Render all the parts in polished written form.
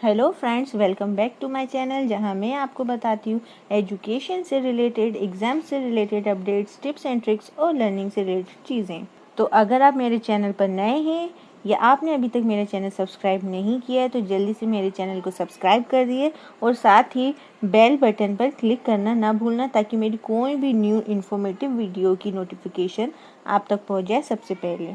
Hello friends, welcome back to my channel, जहां मैं आपको बताती हूँ एजुकेशन से रिलेटेड, एग्ज़ाम से related updates, tips and tricks और लर्निंग से रिलेटेड चीज़ें। तो अगर आप मेरे चैनल पर नए हैं या आपने अभी तक मेरा चैनल सब्सक्राइब नहीं किया है तो जल्दी से मेरे चैनल को सब्सक्राइब कर दिए और साथ ही बेल बटन पर क्लिक करना ना भूलना, ताकि मेरी कोई भी न्यू इन्फॉर्मेटिव वीडियो की नोटिफिकेशन आप तक पहुँच जाए सबसे पहले।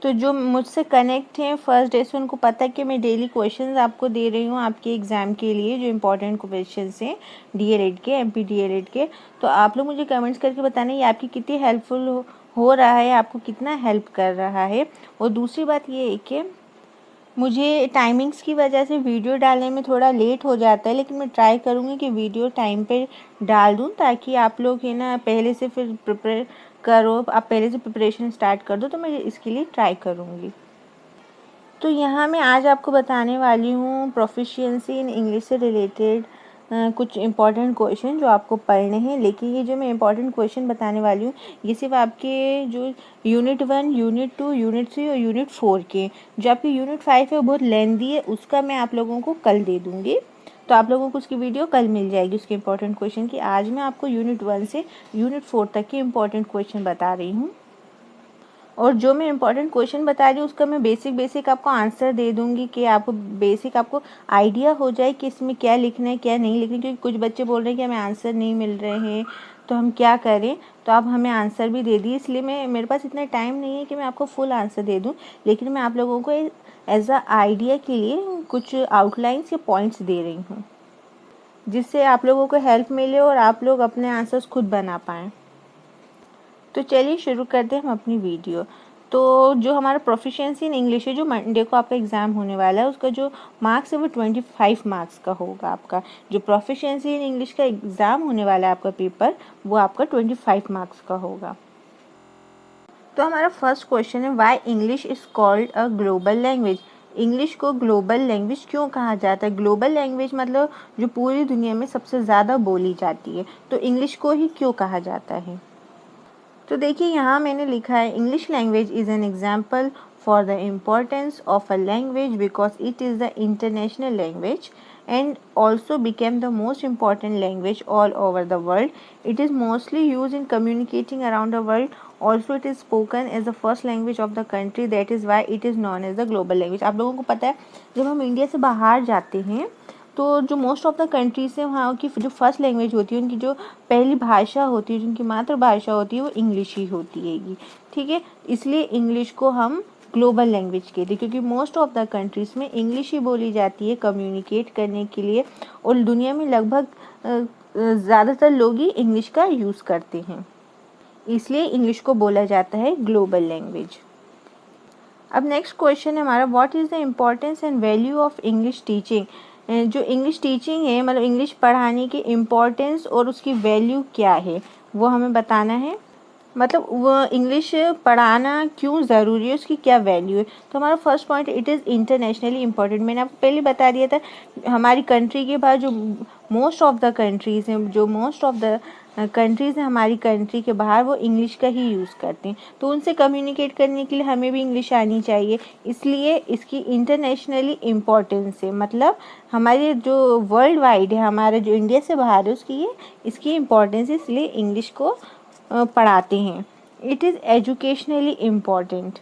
तो जो मुझसे कनेक्ट हैं फर्स्ट डे से, उनको पता है कि मैं डेली क्वेश्चंस आपको दे रही हूँ आपके एग्ज़ाम के लिए, जो इम्पोर्टेंट क्वेश्चंस हैं डीएलएड के, एमपी डीएलएड के। तो आप लोग मुझे कमेंट्स करके बताना ये आपकी कितनी हेल्पफुल हो रहा है, आपको कितना हेल्प कर रहा है। और दूसरी बात ये है कि मुझे टाइमिंग्स की वजह से वीडियो डालने में थोड़ा लेट हो जाता है, लेकिन मैं ट्राई करूँगी कि वीडियो टाइम पे डाल दूँ, ताकि आप लोग है ना पहले से फिर प्रिपेयर करो, आप पहले से प्रिपरेशन स्टार्ट कर दो। तो मैं इसके लिए ट्राई करूँगी। तो यहाँ मैं आज आपको बताने वाली हूँ प्रोफिशिएंसी इन इंग्लिश से रिलेटेड कुछ इम्पॉर्टेंट क्वेश्चन जो आपको पढ़ने हैं। लेकिन ये जो मैं इम्पॉर्टेंट क्वेश्चन बताने वाली हूँ ये सिर्फ आपके जो यूनिट 1, यूनिट 2, यूनिट 3 और यूनिट 4 के, जो आपकी यूनिट 5 है वो बहुत लेंदी है, उसका मैं आप लोगों को कल दे दूँगी। तो आप लोगों को उसकी वीडियो कल मिल जाएगी उसके इम्पॉर्टेंट क्वेश्चन की। आज मैं आपको यूनिट 1 से यूनिट 4 तक के इम्पॉर्टेंट क्वेश्चन बता रही हूँ। और जो मैं इम्पॉर्टेंट क्वेश्चन बता रही हूँ उसका मैं बेसिक आपको आंसर दे दूँगी, कि आपको आइडिया हो जाए कि इसमें क्या लिखना है क्या नहीं लिखना है। क्योंकि कुछ बच्चे बोल रहे हैं कि हमें आंसर नहीं मिल रहे हैं तो हम क्या करें। तो आप हमें आंसर भी दे दिए, इसलिए मेरे पास इतना टाइम नहीं है कि मैं आपको फुल आंसर दे दूँ, लेकिन मैं आप लोगों को एज अ आइडिया के लिए कुछ आउटलाइंस या पॉइंट्स दे रही हूँ, जिससे आप लोगों को हेल्प मिले और आप लोग अपने आंसर्स खुद बना पाएँ। तो चलिए शुरू करते हैं हम अपनी वीडियो। तो जो हमारा प्रोफिशिएंसी इन इंग्लिश है, जो मंडे को आपका एग्ज़ाम होने वाला है, उसका जो मार्क्स है वो 25 मार्क्स का होगा। आपका जो प्रोफिशिएंसी इन इंग्लिश का एग्ज़ाम होने वाला है आपका पेपर, वो आपका 25 मार्क्स का होगा। तो हमारा फर्स्ट क्वेश्चन है, why English is called a global language. English को ग्लोबल लैंग्वेज क्यों कहा जाता है? ग्लोबल लैंग्वेज मतलब जो पूरी दुनिया में सबसे ज़्यादा बोली जाती है, तो इंग्लिश को ही क्यों कहा जाता है? तो देखिए यहाँ मैंने लिखा है, English language is an example for the importance of a language because it is the international language and also became the most important language all over the world. It is mostly used in communicating around the world. Also it is spoken as the first language of the country. That is why it is known as the global language. आप लोगों को पता है जब हम India से बाहर जाते हैं तो जो मोस्ट ऑफ द कंट्रीज है वहाँ की जो फर्स्ट लैंग्वेज होती है, उनकी जो पहली भाषा होती है, जिनकी मातृभाषा होती है, वो इंग्लिश ही होती है। ठीक है, इसलिए इंग्लिश को हम ग्लोबल लैंग्वेज कहते हैं, क्योंकि मोस्ट ऑफ द कंट्रीज़ में इंग्लिश ही बोली जाती है कम्युनिकेट करने के लिए, और दुनिया में लगभग ज़्यादातर लोग ही इंग्लिश का यूज़ करते हैं, इसलिए इंग्लिश को बोला जाता है ग्लोबल लैंग्वेज। अब नेक्स्ट क्वेश्चन है हमारा, what is the importance and value of English teaching. जो इंग्लिश टीचिंग है, मतलब इंग्लिश पढ़ाने की इम्पोर्टेंस और उसकी वैल्यू क्या है, वो हमें बताना है। मतलब वो इंग्लिश पढ़ाना क्यों ज़रूरी है, उसकी क्या वैल्यू है। तो हमारा first point, it is internationally important. मैंने आपको पहले बता दिया था, हमारी कंट्री के बाहर जो मोस्ट ऑफ द कंट्रीज़ हैं, हमारी कंट्री के बाहर, वो इंग्लिश का ही यूज़ करते हैं। तो उनसे कम्युनिकेट करने के लिए हमें भी इंग्लिश आनी चाहिए, इसलिए इसकी इंटरनेशनली इम्पोर्टेंस है। मतलब हमारे जो वर्ल्ड वाइड है, हमारा जो इंडिया से बाहर है, इसकी इम्पोर्टेंस है, इसलिए इंग्लिश को पढ़ाते हैं। It is educationally important.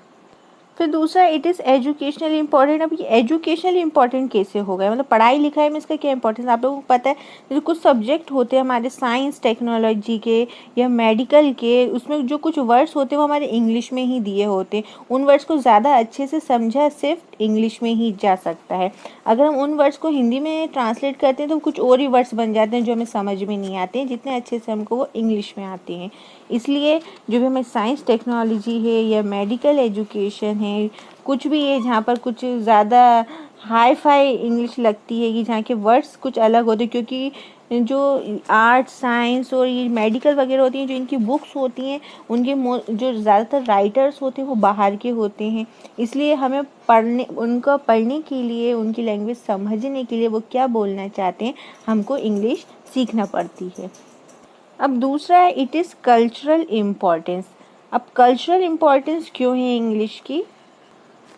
फिर दूसरा, इट इज़ एजुकेशनली इम्पॉर्टेंट। अब ये एजुकेशनली इम्पॉर्टेंट कैसे हो गया, मतलब पढ़ाई लिखाई में इसका क्या इंपॉर्टेंस, आप लोगों को पता है। जैसे कुछ सब्जेक्ट होते हैं हमारे साइंस टेक्नोलॉजी के या मेडिकल के, उसमें जो कुछ वर्ड्स होते हैं वो हमारे इंग्लिश में ही दिए होते हैं। उन वर्ड्स को ज़्यादा अच्छे से समझा सिर्फ इंग्लिश में ही जा सकता है। अगर हम उन वर्ड्स को हिंदी में ट्रांसलेट करते हैं तो कुछ और ही वर्ड्स बन जाते हैं जो हमें समझ में नहीं आते हैं, जितने अच्छे से हमको वो इंग्लिश में आते हैं। इसलिए जो भी हमें साइंस टेक्नोलॉजी है या मेडिकल एजुकेशन है, कुछ भी है जहाँ पर कुछ ज़्यादा हाई फाई इंग्लिश लगती है, कि जहाँ के वर्ड्स कुछ अलग होते हैं, क्योंकि जो आर्ट साइंस और ये मेडिकल वगैरह होती हैं, जो इनकी बुक्स होती हैं, उनके जो ज़्यादातर राइटर्स होते हैं वो बाहर के होते हैं। इसलिए हमें उनको पढ़ने के लिए, उनकी लैंग्वेज समझने के लिए वो क्या बोलना चाहते हैं, हमको इंग्लिश सीखना पड़ती है। अब दूसरा है, इट इज़ कल्चरल इम्पोर्टेंस। अब कल्चरल इम्पोर्टेंस क्यों है इंग्लिश की?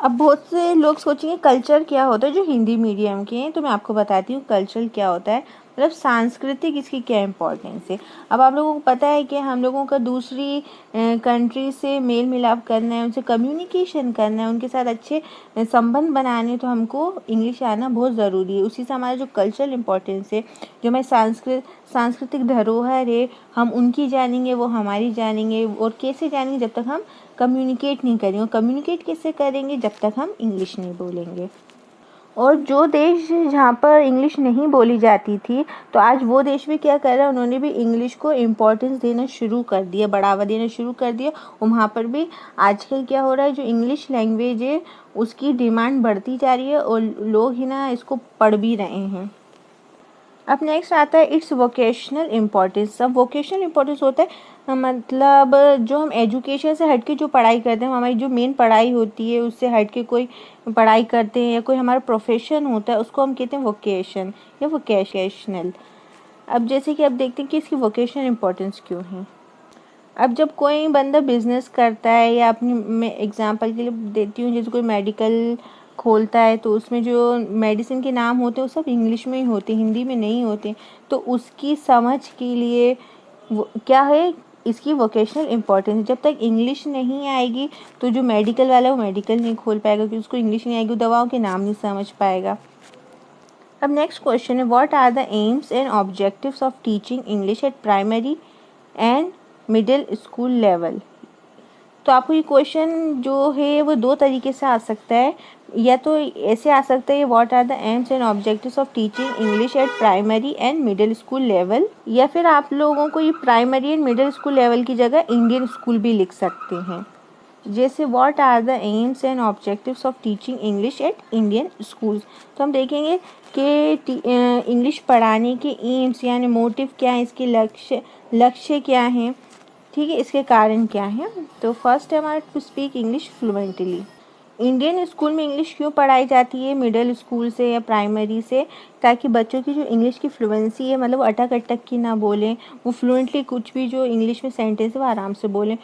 अब बहुत से लोग सोचेंगे कल्चर क्या होता है जो हिंदी मीडियम के हैं, तो मैं आपको बताती हूँ कल्चर क्या होता है, मतलब सांस्कृतिक इसकी क्या इम्पोर्टेंस है। अब आप लोगों को पता है कि हम लोगों का दूसरी कंट्री से मेल मिलाप करना है, उनसे कम्युनिकेशन करना है, उनके साथ अच्छे संबंध बनाने, तो हमको इंग्लिश आना बहुत ज़रूरी है। उसी से हमारा जो कल्चरल इम्पोर्टेंस है, जो हमारी सांस्कृतिक धरोहर है, हम उनकी जानेंगे, वो हमारी जानेंगे। और कैसे जानेंगे? जब तक हम कम्युनिकेट नहीं करेंगे। कम्युनिकेट कैसे करेंगे? जब तक हम इंग्लिश नहीं बोलेंगे। और जो देश जहाँ पर इंग्लिश नहीं बोली जाती थी, तो आज वो देश भी क्या कर रहा है, उन्होंने भी इंग्लिश को इम्पोर्टेंस देना शुरू कर दिया, बढ़ावा देना शुरू कर दिया। और वहाँ पर भी आजकल क्या हो रहा है, जो इंग्लिश लैंग्वेज है उसकी डिमांड बढ़ती जा रही है और लोग ही ना इसको पढ़ भी रहे हैं। अब नेक्स्ट आता है इट्स वोकेशनल इम्पोर्टेंस। अब वोकेशनल इम्पोर्टेंस होता है मतलब जो हम एजुकेशन से हट के जो पढ़ाई करते हैं, हमारी जो मेन पढ़ाई होती है उससे हट के कोई पढ़ाई करते हैं या कोई हमारा प्रोफेशन होता है, उसको हम कहते हैं वोकेशन या वोकेशनल। अब जैसे कि आप देखते हैं कि इसकी वोकेशनल इम्पोर्टेंस क्यों है। अब जब कोई बंदा बिजनेस करता है, या अपनी मैं एग्जांपल के लिए देती हूँ, जैसे कोई मेडिकल खोलता है, तो उसमें जो मेडिसिन के नाम होते हैं वो सब इंग्लिश में ही होते, हिंदी में नहीं होते। तो उसकी समझ के लिए वो क्या है, इसकी वोकेशनल इम्पोर्टेंस। जब तक इंग्लिश नहीं आएगी तो जो मेडिकल वाला है वो मेडिकल नहीं खोल पाएगा, क्योंकि उसको इंग्लिश नहीं आएगी, दवाओं के नाम नहीं समझ पाएगा। अब नेक्स्ट क्वेश्चन है what are the aims and objectives of teaching English at primary and middle school level. तो आपको ये क्वेश्चन जो है वो दो तरीके से आ सकता है, या तो ऐसे आ सकता है what are the aims and objectives of teaching English at primary and middle school level, या फिर आप लोगों को ये primary and middle school level की जगह इंडियन स्कूल भी लिख सकते हैं। जैसे what are the aims and objectives of teaching English at Indian schools, तो हम देखेंगे कि इंग्लिश पढ़ाने के एम्स यानी मोटिव क्या है, इसके लक्ष्य क्या हैं, ठीक है, इसके कारण क्या है। तो फर्स्ट है हमारा to speak English fluently. Indian school में इंग्लिश क्यों पढ़ाई जाती है मिडिल स्कूल से या प्राइमरी से? ताकि बच्चों की जो इंग्लिश की फ्लुएंसी है, मतलब अटक अटक की ना बोलें, वो फ्लुएंटली कुछ भी जो इंग्लिश में सेंटेंस है वो आराम से बोलें।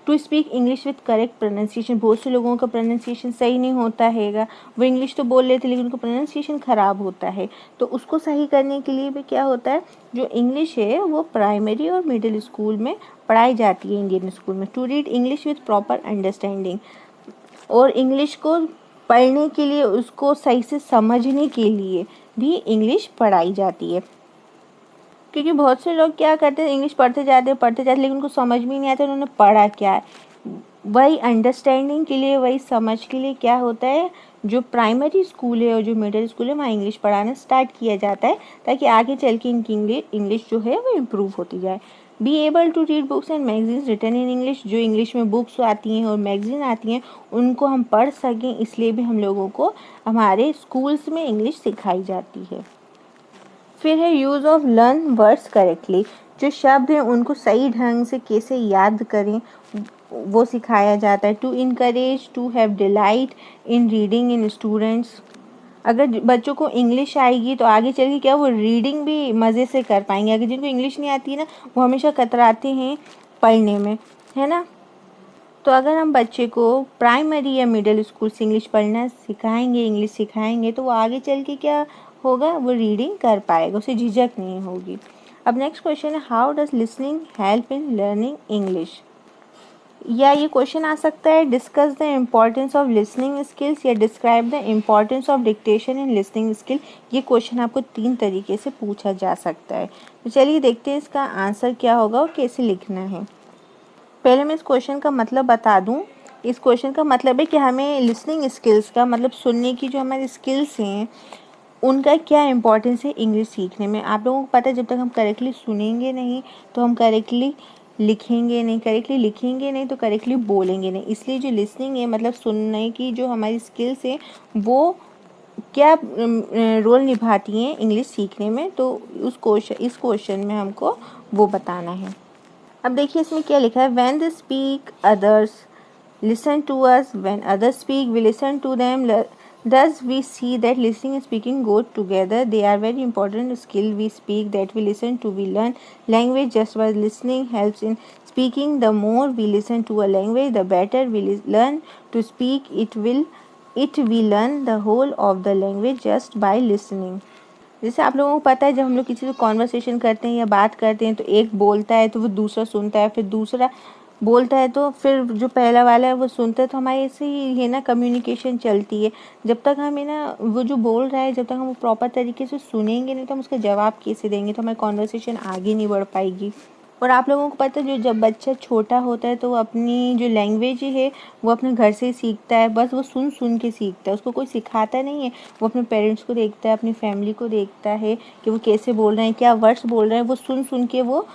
To speak English with correct pronunciation. बहुत से लोगों का प्रोनाउंसिएशन सही नहीं होता हैगा, वो इंग्लिश तो बोल लेते लेकिन उनका प्रोनाउंसिएशन ख़राब होता है। तो उसको सही करने के लिए भी क्या होता है, जो इंग्लिश है वो प्राइमरी और मिडिल स्कूल में पढ़ाई जाती है इंडियन स्कूल में। To read English with proper understanding, और इंग्लिश को पढ़ने के लिए, उसको सही से समझने के लिए भी इंग्लिश पढ़ाई जाती है। क्योंकि बहुत से लोग क्या करते हैं, इंग्लिश पढ़ते जाते लेकिन उनको समझ में नहीं आता उन्होंने पढ़ा क्या है। वही अंडरस्टैंडिंग के लिए, वही समझ के लिए क्या होता है, जो प्राइमरी स्कूल है और जो मिडिल स्कूल है वहाँ इंग्लिश पढ़ाना स्टार्ट किया जाता है, ताकि आगे चल के इनकी इंग्लिश जो है वो इम्प्रूव होती जाए। Be able to read books and magazines written in English. जो इंग्लिश में बुक्स आती हैं और मैगजीन आती हैं उनको हम पढ़ सकें, इसलिए भी हम लोगों को हमारे स्कूल्स में इंग्लिश सिखाई जाती है। फिर है use of learn words correctly. जो शब्द हैं उनको सही ढंग से कैसे याद करें वो सिखाया जाता है। To encourage to have delight in reading in students. अगर बच्चों को इंग्लिश आएगी तो आगे चल के क्या वो रीडिंग भी मज़े से कर पाएंगे। अगर जिनको इंग्लिश नहीं आती है ना, वो हमेशा कतराते हैं पढ़ने में, है ना। तो अगर हम बच्चे को प्राइमरी या मिडिल स्कूल से इंग्लिश पढ़ना सिखाएंगे, इंग्लिश सिखाएंगे, तो वो आगे चल के क्या होगा, वो रीडिंग कर पाएगा, उसे झिझक नहीं होगी। अब नेक्स्ट क्वेश्चन है how does listening help in learning English. या ये क्वेश्चन आ सकता है discuss the importance of listening skills, या describe the importance of dictation in listening skill. ये क्वेश्चन आपको 3 तरीके से पूछा जा सकता है। तो चलिए देखते हैं इसका आंसर क्या होगा और कैसे लिखना है। पहले मैं इस क्वेश्चन का मतलब बता दूं। इस क्वेश्चन का मतलब है कि हमें लिसनिंग स्किल्स का मतलब सुनने की जो हमारी स्किल्स हैं उनका क्या इंपॉर्टेंस है इंग्लिश सीखने में। आप लोगों को पता है जब तक हम करेक्टली सुनेंगे नहीं तो हम करेक्टली लिखेंगे नहीं, करेक्टली लिखेंगे नहीं तो करेक्टली बोलेंगे नहीं। इसलिए जो लिसनिंग है मतलब सुनने की जो हमारी स्किल्स है वो क्या रोल निभाती हैं इंग्लिश सीखने में, तो इस क्वेश्चन में हमको वो बताना है। अब देखिए इसमें क्या लिखा है, when they speak others listen to us, when others speak we listen to them. Thus we see that listening and speaking go together. They are very important skill. We speak, that we listen to, we learn language just by listening helps in speaking. The more we listen to a language, the better we learn to speak. It will it we learn the whole of the language just by listening. जैसे आप लोगों को पता है, जब हम लोग किसी से कॉन्वर्सेशन करते हैं या बात करते हैं तो एक बोलता है तो वो दूसरा सुनता है, फिर दूसरा बोलता है तो फिर जो पहला वाला है वो सुनता है, तो हमारी ऐसे ही है ना कम्युनिकेशन चलती है। जब तक हमें ना वो जो बोल रहा है जब तक हम वो प्रॉपर तरीके से सुनेंगे नहीं तो हम उसका जवाब कैसे देंगे, तो हमारी कॉन्वर्सेशन आगे नहीं बढ़ पाएगी। और आप लोगों को पता है जो जब बच्चा छोटा होता है तो वो अपनी जो लैंग्वेज है वो अपने घर से ही सीखता है, बस वो सुन सुन के सीखता है, उसको कोई सिखाता नहीं है। वो अपने पेरेंट्स को देखता है, अपनी फैमिली को देखता है कि वो कैसे बोल रहे हैं, क्या वर्ड्स बोल रहे हैं, वो सुन सुन के वो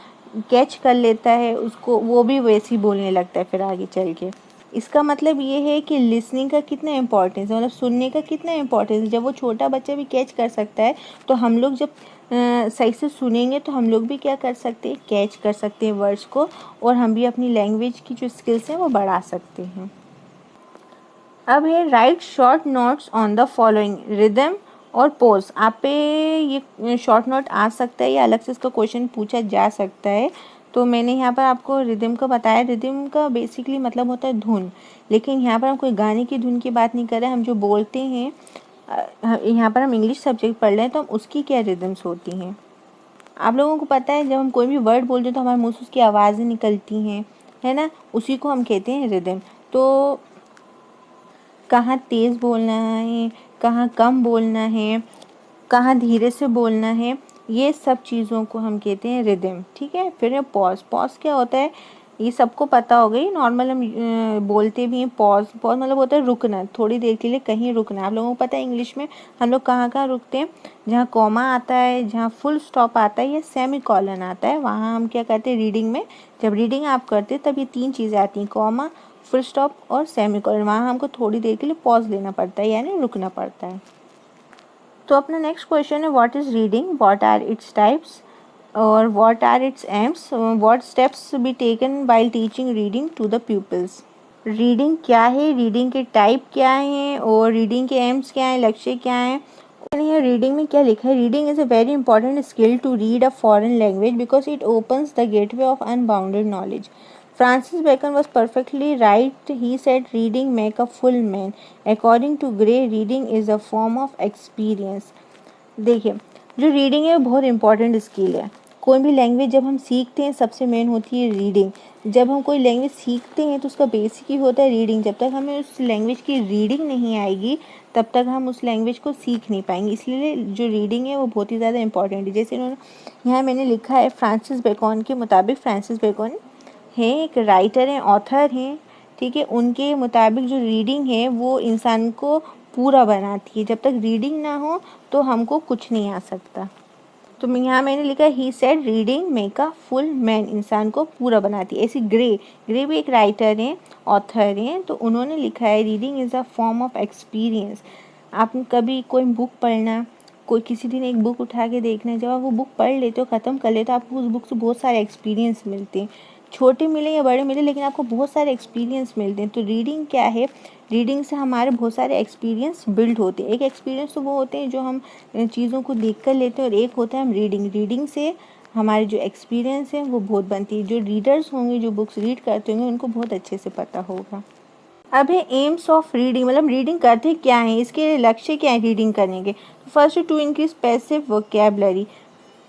कैच कर लेता है उसको, वो भी वैसे ही बोलने लगता है फिर आगे चल के। इसका मतलब ये है कि लिसनिंग का कितना इम्पोर्टेंस है, मतलब सुनने का कितना इम्पोर्टेंस है। जब वो छोटा बच्चा भी कैच कर सकता है तो हम लोग जब सही से सुनेंगे तो हम लोग भी क्या कर सकते हैं, कैच कर सकते हैं वर्ड्स को, और हम भी अपनी लैंग्वेज की जो स्किल्स हैं वो बढ़ा सकते हैं। अब है right short notes on the following rhythm और पोज। आप पे ये शॉर्ट नोट आ सकता है या अलग से इसका क्वेश्चन पूछा जा सकता है। तो मैंने यहाँ पर आपको रिदम का बताया। रिदम का बेसिकली मतलब होता है धुन, लेकिन यहाँ पर हम कोई गाने की धुन की बात नहीं कर रहे हैं। हम जो बोलते हैं, यहाँ पर हम इंग्लिश सब्जेक्ट पढ़ रहे हैं तो हम उसकी क्या रिदम्स होती हैं। आप लोगों को पता है जब हम कोई भी वर्ड बोलते हैं तो हमारे मुँह से उसकी आवाज़ें निकलती हैं, है ना, उसी को हम कहते हैं रिदम। तो कहाँ तेज़ बोलना है, कहाँ कम बोलना है, कहाँ धीरे से बोलना है, ये सब चीज़ों को हम कहते हैं रिदम। ठीक है। फिर पॉज। पॉज क्या होता है ये सबको पता होगा, ये नॉर्मल हम बोलते भी हैं। पॉज पॉज मतलब होता है रुकना, थोड़ी देर के लिए कहीं रुकना। आप लोगों को पता है इंग्लिश में हम लोग कहाँ कहाँ रुकते हैं, जहाँ कॉमा आता है, जहाँ फुल स्टॉप आता है या सेमी कॉलन आता है, वहाँ हम क्या करते हैं रीडिंग में। जब रीडिंग आप करते हैं तब ये 3 चीज़ें आती हैं, कॉमा, फुल स्टॉप और सेमी कॉलन। वहाँ हमको थोड़ी देर के लिए पॉज लेना पड़ता है, यानी रुकना पड़ता है। तो अपना नेक्स्ट क्वेश्चन है what is reading, what are its types और what are its aims, what steps be taken while teaching reading to the peoples. Reading क्या है, रीडिंग के टाइप क्या हैं और रीडिंग के एम्स क्या हैं, लक्ष्य क्या हैं। यहाँ रीडिंग में क्या लिखा है, reading is a very important skill to read a foreign language because it opens the gateway of unbounded knowledge. Francis Bacon was perfectly right. He said, reading make a full man. According to Gray, reading is a form of experience. देखिए, जो reading है वो बहुत important skill है। कोई भी language जब हम सीखते हैं सबसे मेन होती है रीडिंग। जब हम कोई लैंग्वेज सीखते हैं तो उसका बेसिक ही होता है रीडिंग। जब तक हमें उस लैंग्वेज की रीडिंग नहीं आएगी तब तक हम उस लैंग्वेज को सीख नहीं पाएंगे। इसलिए जो रीडिंग है वो बहुत ही ज़्यादा इंपॉर्टेंट है। जैसे इन्होंने यहाँ मैंने लिखा है फ्रांसिस बेकन के मुताबिक, फ्रांसिस बेकन हैं एक राइटर हैं, ऑथर हैं, ठीक है। उनके मुताबिक जो रीडिंग है वो इंसान को पूरा बनाती है। जब तक रीडिंग ना हो तो हमको कुछ नहीं आ सकता। तो यहाँ मैंने लिखा he said reading make a full man, इंसान को पूरा बनाती है। ऐसी ग्रे भी एक राइटर हैं, ऑथर हैं, तो उन्होंने लिखा है reading is a form of experience. आप कभी कोई बुक पढ़ना, कोई किसी दिन एक बुक उठा के देखना, जब आप वो बुक पढ़ लेते हो, ख़त्म कर लेते हो, आपको उस बुक से बहुत सारे एक्सपीरियंस मिलते हैं। छोटे मिले या बड़े मिले लेकिन आपको बहुत सारे एक्सपीरियंस मिलते हैं। तो रीडिंग क्या है, रीडिंग से हमारे बहुत सारे एक्सपीरियंस बिल्ड होते हैं। एक एक्सपीरियंस तो वो होते हैं जो हम चीज़ों को देख कर लेते हैं, और एक होता है हम रीडिंग से हमारे जो एक्सपीरियंस है वो बहुत बनती है। जो रीडर्स होंगे, जो बुक्स रीड करते होंगे, उनको बहुत अच्छे से पता होगा। अब है एम्स ऑफ रीडिंग, मतलब रीडिंग करते क्या है, इसके लक्ष्य क्या है रीडिंग करने के। First to increase passive vocabulary,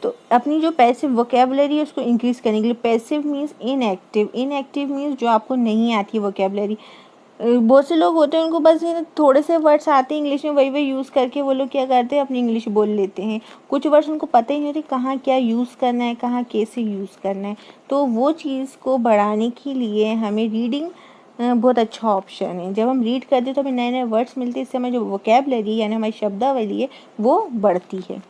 तो अपनी जो पैसिव वोकैबुलरी है उसको इंक्रीज़ करने के लिए। Passive means inactive, inactive means जो आपको नहीं आती है वोकैबुलरी। बहुत से लोग होते हैं उनको बस थोड़े से वर्ड्स आते हैं इंग्लिश में, वही यूज़ करके वो लोग क्या करते हैं अपनी इंग्लिश बोल लेते हैं। कुछ वर्ड्स उनको पता ही नहीं होते कहाँ क्या यूज़ करना है, कहाँ कैसे यूज़ करना है। तो वो चीज़ को बढ़ाने के लिए हमें रीडिंग बहुत अच्छा ऑप्शन है। जब हम रीड करते हैं तो हमें नए नए वर्ड्स मिलते हैं, इससे हमारी जो वोकैबुलरी यानी हमारी शब्दावली है वो बढ़ती है।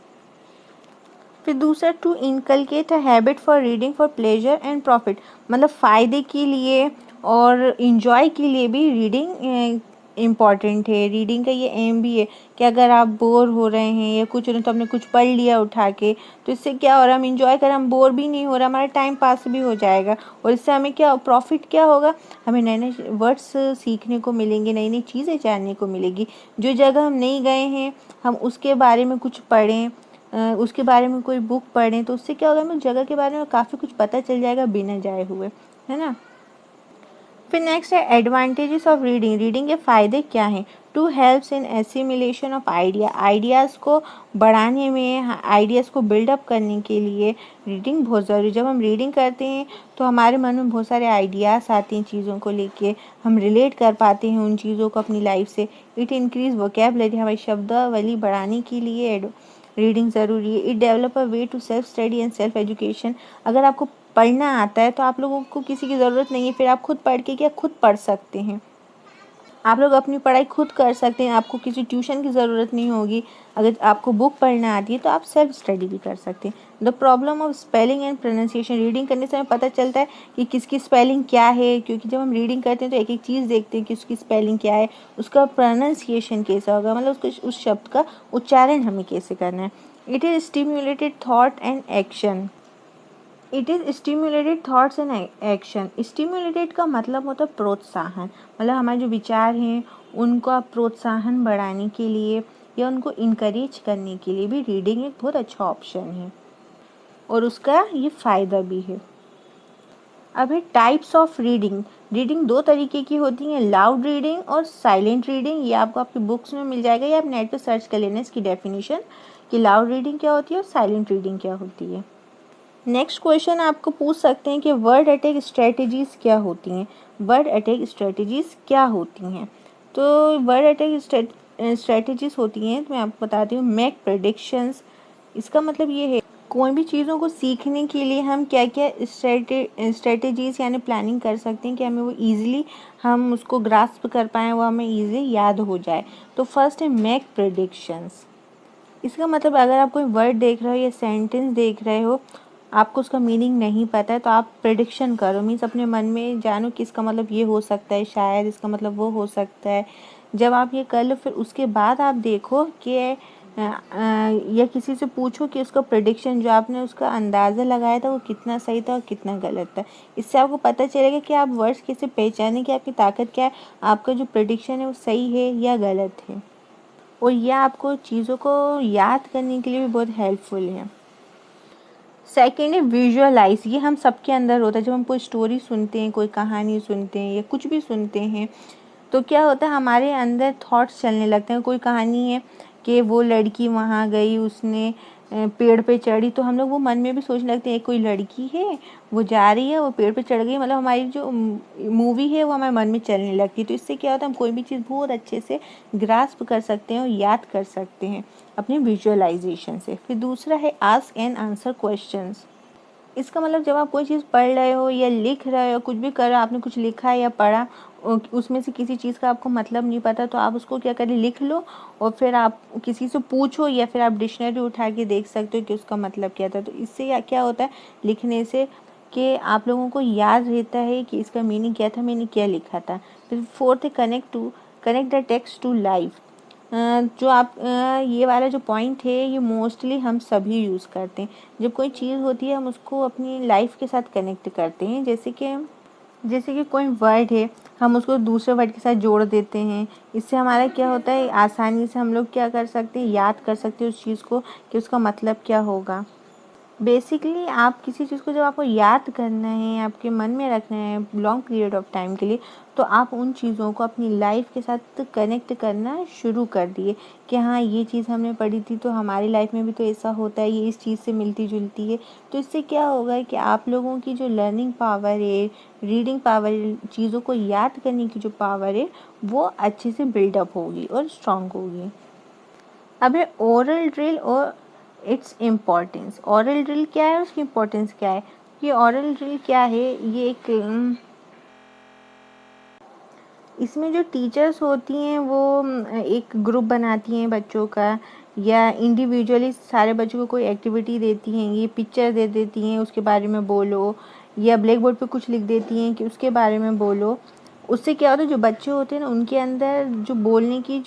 फिर दूसरा to inculcate a habit for reading for pleasure and profit, मतलब फ़ायदे के लिए और इन्जॉय के लिए भी रीडिंग इम्पॉर्टेंट है। रीडिंग का ये एम भी है कि अगर आप बोर हो रहे हैं या कुछ नहीं तो हमने कुछ पढ़ लिया उठा के, तो इससे क्या हो रहा है, हम इन्जॉय कर, हम बोर भी नहीं हो रहा, हमारा टाइम पास भी हो जाएगा। और इससे हमें क्या प्रॉफिट क्या होगा, हमें नए नए वर्ड्स सीखने को मिलेंगे, नई नई चीज़ें जानने को मिलेगी। जो जगह हम नहीं गए हैं हम उसके बारे में कुछ पढ़ें, उसके बारे में कोई बुक पढ़ें, तो उससे क्या होगा, हमें जगह के बारे में काफ़ी कुछ पता चल जाएगा बिना जाए हुए, है ना। फिर नेक्स्ट है एडवांटेजेस ऑफ रीडिंग, रीडिंग के फ़ायदे क्या हैं। To helps in assimilation of ideas को बढ़ाने में, आइडियाज़ को बिल्डअप करने के लिए रीडिंग बहुत ज़रूरी है। जब हम रीडिंग करते हैं तो हमारे मन में बहुत सारे आइडियाज़ आते हैं चीज़ों को लेके, हम रिलेट कर पाते हैं उन चीज़ों को अपनी लाइफ से। इट इंक्रीज वोकेबलरी, हमारी शब्दावली बढ़ाने के लिए रीडिंग ज़रूरी है। It develop a way to self study and self education. अगर आपको पढ़ना आता है तो आप लोगों को किसी की ज़रूरत नहीं है, फिर आप खुद पढ़ के क्या खुद पढ़ सकते हैं। आप लोग अपनी पढ़ाई खुद कर सकते हैं, आपको किसी ट्यूशन की ज़रूरत नहीं होगी। अगर आपको बुक पढ़ना आती है तो आप सेल्फ स्टडी भी कर सकते हैं। The problem of spelling and pronunciation, reading करने से हमें पता चलता है कि किसकी स्पेलिंग क्या है, क्योंकि जब हम रीडिंग करते हैं तो एक एक चीज़ देखते हैं कि उसकी स्पेलिंग क्या है, उसका प्रोनाउंसिएशन कैसा होगा, मतलब उसको उस शब्द का उच्चारण हमें कैसे करना है। It is stimulated thought and action. It is stimulated thoughts and action. Stimulated का मतलब होता है प्रोत्साहन, मतलब हमारे जो विचार हैं उनका प्रोत्साहन बढ़ाने के लिए या उनको इनकरेज करने के लिए भी रीडिंग एक बहुत अच्छा ऑप्शन है और उसका ये फ़ायदा भी है। अब है टाइप्स ऑफ रीडिंग। रीडिंग दो तरीके की होती हैं, लाउड रीडिंग और साइलेंट रीडिंग। ये आपको आपकी बुक्स में मिल जाएगा या आप नेट पे सर्च कर लेना इसकी डेफिनेशन कि लाउड रीडिंग क्या होती है और साइलेंट रीडिंग क्या होती है। नेक्स्ट क्वेश्चन आपको पूछ सकते हैं कि वर्ड अटैक स्ट्रेटजीज़ क्या होती हैं। वर्ड अटैक स्ट्रेटजीज़ क्या होती हैं? तो वर्ड अटैक स्ट्रेटजीज़ होती हैं, तो मैं आपको बताती हूँ। मेक प्रेडिक्शंस, इसका मतलब ये है कोई भी चीज़ों को सीखने के लिए हम क्या क्या स्ट्रेटजीज़ यानी प्लानिंग कर सकते हैं कि हमें वो ईज़िली हम उसको ग्रास्प कर पाएँ, वो हमें ईज़िली याद हो जाए। तो फर्स्ट है मेक प्रेडिक्शंस। इसका मतलब अगर आप कोई वर्ड देख रहे हो या सेंटेंस देख रहे हो, आपको उसका मीनिंग नहीं पता है, तो आप प्रेडिक्शन करो, मीन्स अपने मन में जानो कि इसका मतलब ये हो सकता है, शायद इसका मतलब वो हो सकता है। जब आप ये कर लो फिर उसके बाद आप देखो कि या किसी से पूछो कि उसका प्रेडिक्शन जो आपने उसका अंदाज़ा लगाया था वो कितना सही था और कितना गलत था। इससे आपको पता चलेगा कि आप वर्ड्स कैसे पहचानें कि आपकी ताकत क्या है, आपका जो प्रेडिक्शन है वो सही है या गलत है। और यह आपको चीज़ों को याद करने के लिए भी बहुत हेल्पफुल है। सेकेंड है विजुअलाइज। ये हम सबके अंदर होता है। जब हम कोई स्टोरी सुनते हैं, कोई कहानी सुनते हैं या कुछ भी सुनते हैं तो क्या होता है हमारे अंदर थॉट्स चलने लगते हैं। कोई कहानी है कि वो लड़की वहाँ गई, उसने पेड़ पे चढ़ी, तो हम लोग वो मन में भी सोचने लगते हैं कोई लड़की है वो जा रही है, वो पेड़ पे चढ़ गई, मतलब हमारी जो मूवी है वो हमारे मन में चलने लगती है। तो इससे क्या होता है हम कोई भी चीज़ बहुत अच्छे से ग्रास्प कर सकते हैं और याद कर सकते हैं अपने विजुअलाइजेशन से। फिर दूसरा है आस्क एंड आंसर क्वेश्चंस। इसका मतलब जब आप कोई चीज़ पढ़ रहे हो या लिख रहे हो, कुछ भी कर रहे हो, आपने कुछ लिखा है या पढ़ा, उसमें से किसी चीज़ का आपको मतलब नहीं पता, तो आप उसको क्या करें, लिख लो और फिर आप किसी से पूछो या फिर आप डिक्शनरी उठा के देख सकते हो कि उसका मतलब क्या था। तो इससे क्या होता है लिखने से कि आप लोगों को याद रहता है कि इसका मीनिंग क्या था, मैंने क्या लिखा था। फिर फोर्थ है connect the text to life. जो आप ये वाला जो पॉइंट है ये मोस्टली हम सभी यूज़ करते हैं। जब कोई चीज़ होती है हम उसको अपनी लाइफ के साथ कनेक्ट करते हैं। जैसे कि कोई वर्ड है, हम उसको दूसरे वर्ड के साथ जोड़ देते हैं। इससे हमारा क्या होता है, आसानी से हम लोग क्या कर सकते हैं, याद कर सकते हैं उस चीज़ को कि उसका मतलब क्या होगा। बेसिकली आप किसी चीज़ को जब आपको याद करना है, आपके मन में रखना है लॉन्ग पीरियड ऑफ टाइम के लिए, तो आप उन चीज़ों को अपनी लाइफ के साथ कनेक्ट करना शुरू कर दिए कि हाँ ये चीज़ हमने पढ़ी थी तो हमारी लाइफ में भी तो ऐसा होता है, ये इस चीज़ से मिलती जुलती है। तो इससे क्या होगा कि आप लोगों की जो लर्निंग पावर है, रीडिंग पावर, चीज़ों को याद करने की जो पावर है वो अच्छे से बिल्डअप होगी और स्ट्रॉन्ग होगी। अब है ओरल ड्रिल और इट्स इम्पॉर्टेंस। ओरल ड्रिल क्या है, उसकी इम्पोर्टेंस क्या है। ये ओरल ड्रिल क्या है, ये इसमें जो टीचर्स होती हैं वो एक ग्रुप बनाती हैं बच्चों का या इंडिविजुअली सारे बच्चों को कोई एक्टिविटी देती हैं, ये पिक्चर दे देती हैं उसके बारे में बोलो, या ब्लैक बोर्ड पे कुछ लिख देती हैं कि उसके बारे में बोलो। उससे क्या होता है जो बच्चे होते हैं ना उनके अंदर जो बोलने की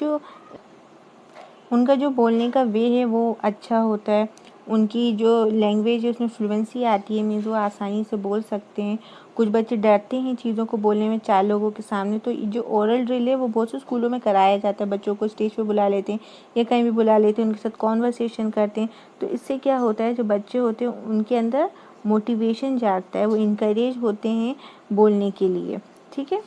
उनका जो बोलने का वे है वो अच्छा होता है, उनकी जो लैंग्वेज है उसमें फ्लुएंसी आती है, मीन्स वो आसानी से बोल सकते हैं। कुछ बच्चे डरते हैं चीज़ों को बोलने में 4 लोगों के सामने, तो जो ओरल ड्रिल है वो बहुत से स्कूलों में कराया जाता है। बच्चों को स्टेज पे बुला लेते हैं या कहीं भी बुला लेते हैं, उनके साथ कॉन्वर्सेशन करते हैं। तो इससे क्या होता है जो बच्चे होते हैं उनके अंदर मोटिवेशन जागता है, वो इनकरेज होते हैं बोलने के लिए। ठीक है।